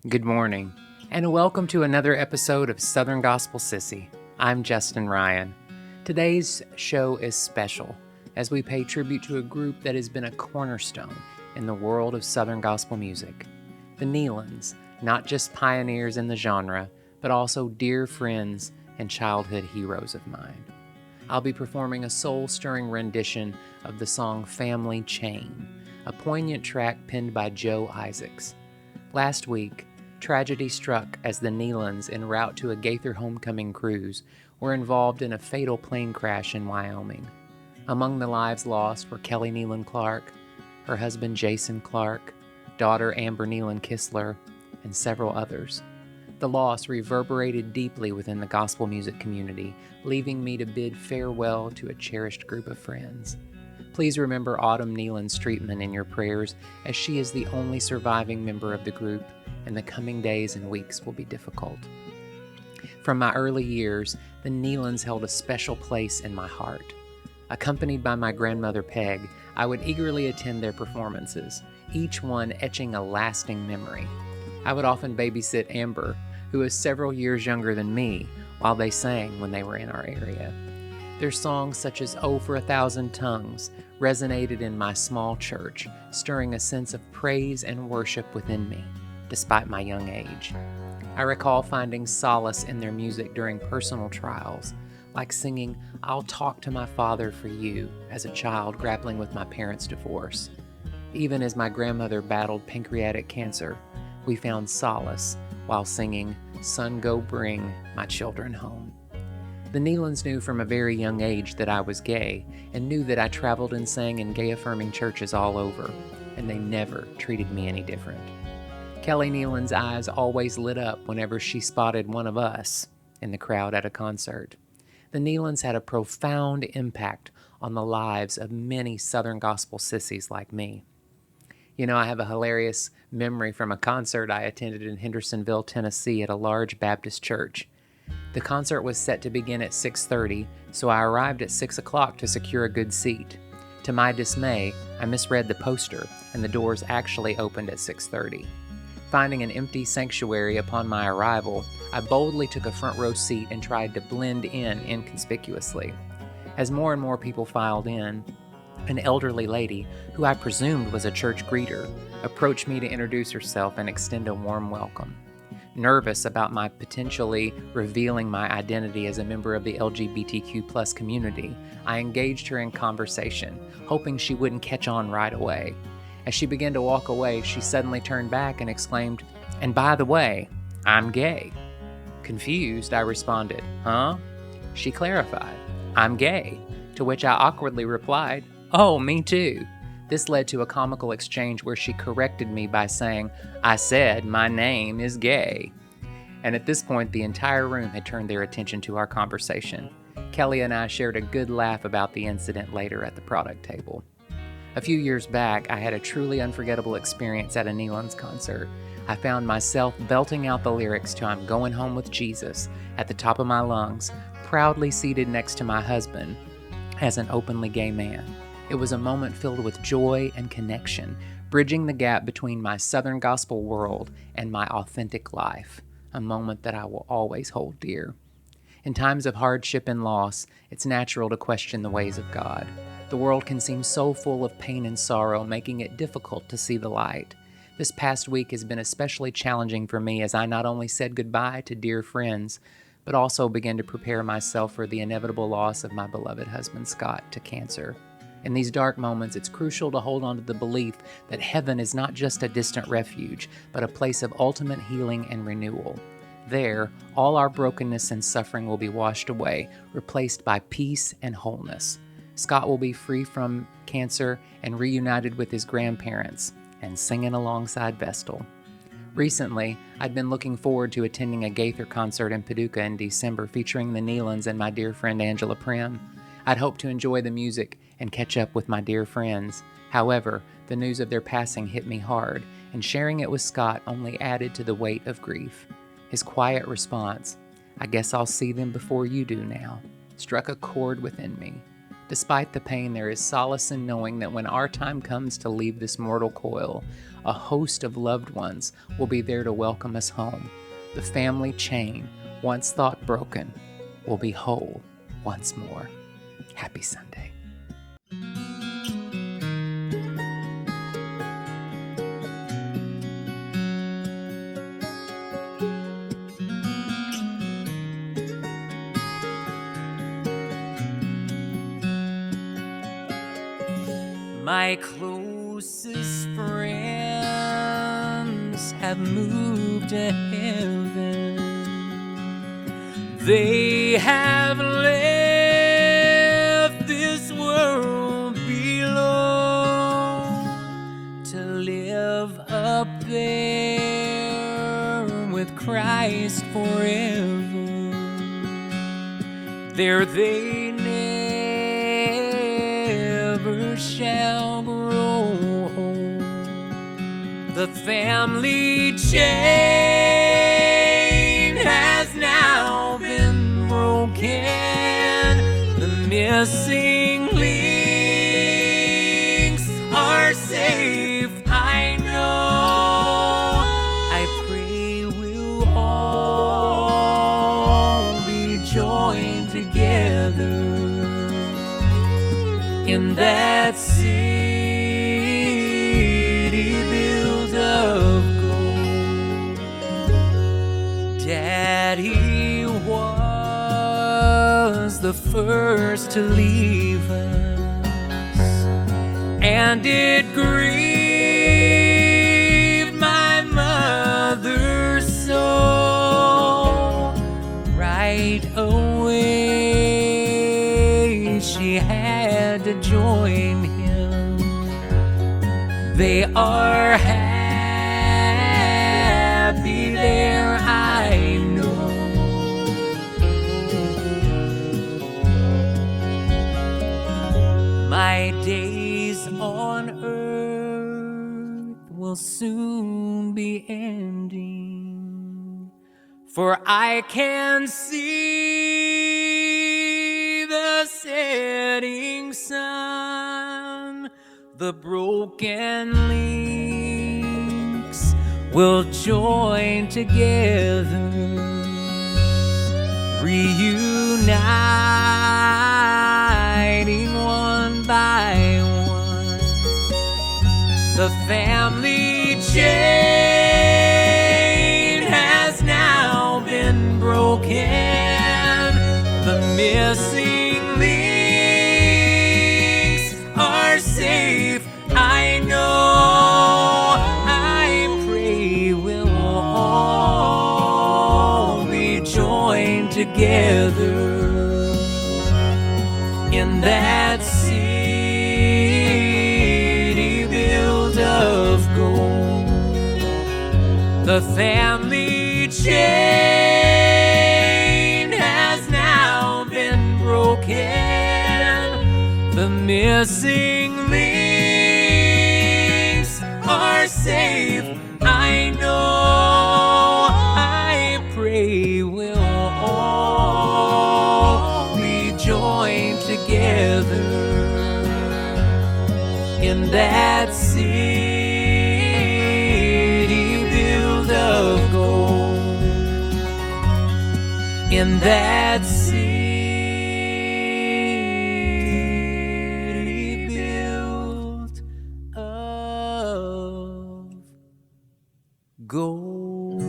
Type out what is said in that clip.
Good morning, and welcome to another episode of Southern Gospel Sissy. I'm Justin Ryan. Today's show is special as we pay tribute to a group that has been a cornerstone in the world of Southern gospel music. The Nelons, not just pioneers in the genre, but also dear friends and childhood heroes of mine. I'll be performing a soul-stirring rendition of the song Family Chain, a poignant track penned by Joe Isaacs. Last week, tragedy struck as the Nelons, en route to a Gaither homecoming cruise, were involved in a fatal plane crash in Wyoming. Among the lives lost were Kelly Nelon Clark, her husband Jason Clark, daughter Amber Nelon Kistler, and several others. The loss reverberated deeply within the gospel music community, leaving me to bid farewell to a cherished group of friends. Please remember Autumn Nelon's treatment in your prayers, as she is the only surviving member of the group, and the coming days and weeks will be difficult. From my early years, the Nelons held a special place in my heart. Accompanied by my grandmother Peg, I would eagerly attend their performances, each one etching a lasting memory. I would often babysit Amber, who is several years younger than me, while they sang when they were in our area. Their songs such as "Oh for a Thousand Tongues" resonated in my small church, stirring a sense of praise and worship within me, despite my young age. I recall finding solace in their music during personal trials, like singing "I'll Talk to My Father for You" as a child grappling with my parents' divorce. Even as my grandmother battled pancreatic cancer, we found solace while singing "Son, Go Bring My Children Home." The Nelons knew from a very young age that I was gay, and knew that I traveled and sang in gay-affirming churches all over, and they never treated me any different. Kelly Nelon's eyes always lit up whenever she spotted one of us in the crowd at a concert. The Nelons had a profound impact on the lives of many Southern gospel sissies like me. You know, I have a hilarious memory from a concert I attended in Hendersonville, Tennessee at a large Baptist church. The concert was set to begin at 6:30, so I arrived at 6 o'clock to secure a good seat. To my dismay, I misread the poster, and the doors actually opened at 6:30. Finding an empty sanctuary upon my arrival, I boldly took a front row seat and tried to blend in inconspicuously. As more and more people filed in, an elderly lady, who I presumed was a church greeter, approached me to introduce herself and extend a warm welcome. Nervous about my potentially revealing my identity as a member of the LGBTQ+ community, I engaged her in conversation, hoping she wouldn't catch on right away. As she began to walk away, she suddenly turned back and exclaimed, "And by the way, I'm gay." Confused, I responded, "Huh?" She clarified, "I'm gay," to which I awkwardly replied, "Oh, me too." This led to a comical exchange where she corrected me by saying, "I said my name is gay." And at this point, the entire room had turned their attention to our conversation. Kelly and I shared a good laugh about the incident later at the product table. A few years back, I had a truly unforgettable experience at a Nelons concert. I found myself belting out the lyrics to "I'm Going Home with Jesus" at the top of my lungs, proudly seated next to my husband as an openly gay man. It was a moment filled with joy and connection, bridging the gap between my Southern gospel world and my authentic life, a moment that I will always hold dear. In times of hardship and loss, it's natural to question the ways of God. The world can seem so full of pain and sorrow, making it difficult to see the light. This past week has been especially challenging for me as I not only said goodbye to dear friends, but also began to prepare myself for the inevitable loss of my beloved husband Scott to cancer. In these dark moments, it's crucial to hold on to the belief that heaven is not just a distant refuge, but a place of ultimate healing and renewal. There, all our brokenness and suffering will be washed away, replaced by peace and wholeness. Scott will be free from cancer and reunited with his grandparents and singing alongside Vestal. Recently, I'd been looking forward to attending a Gaither concert in Paducah in December featuring the Nelons and my dear friend Angela Prim. I'd hoped to enjoy the music and catch up with my dear friends. However, the news of their passing hit me hard, and sharing it with Scott only added to the weight of grief. His quiet response, "I guess I'll see them before you do now," struck a chord within me. Despite the pain, there is solace in knowing that when our time comes to leave this mortal coil, a host of loved ones will be there to welcome us home. The family chain, once thought broken, will be whole once more. Happy Sunday. My closest friends have moved to heaven. They have left this world below to live up there with Christ forever. There they never shall grow. The family chain has now been broken. The missing links are safe, I know. I pray we'll all be joined together in that city built of gold. Daddy was the first to leave us, and it grieved my mother's soul. Right away she had to join him. They are happy there, I know. My days on earth will soon be ending, for I can see the setting sun. The broken links will join together, reuniting one by one. The family chain has now been broken. The missing links are safe, I know. I pray we'll all be joined together in that city built of gold. The family chain has now been broken. The missing links are safe, I know. I pray we'll all be joined together in that city built of gold. In that city built of gold.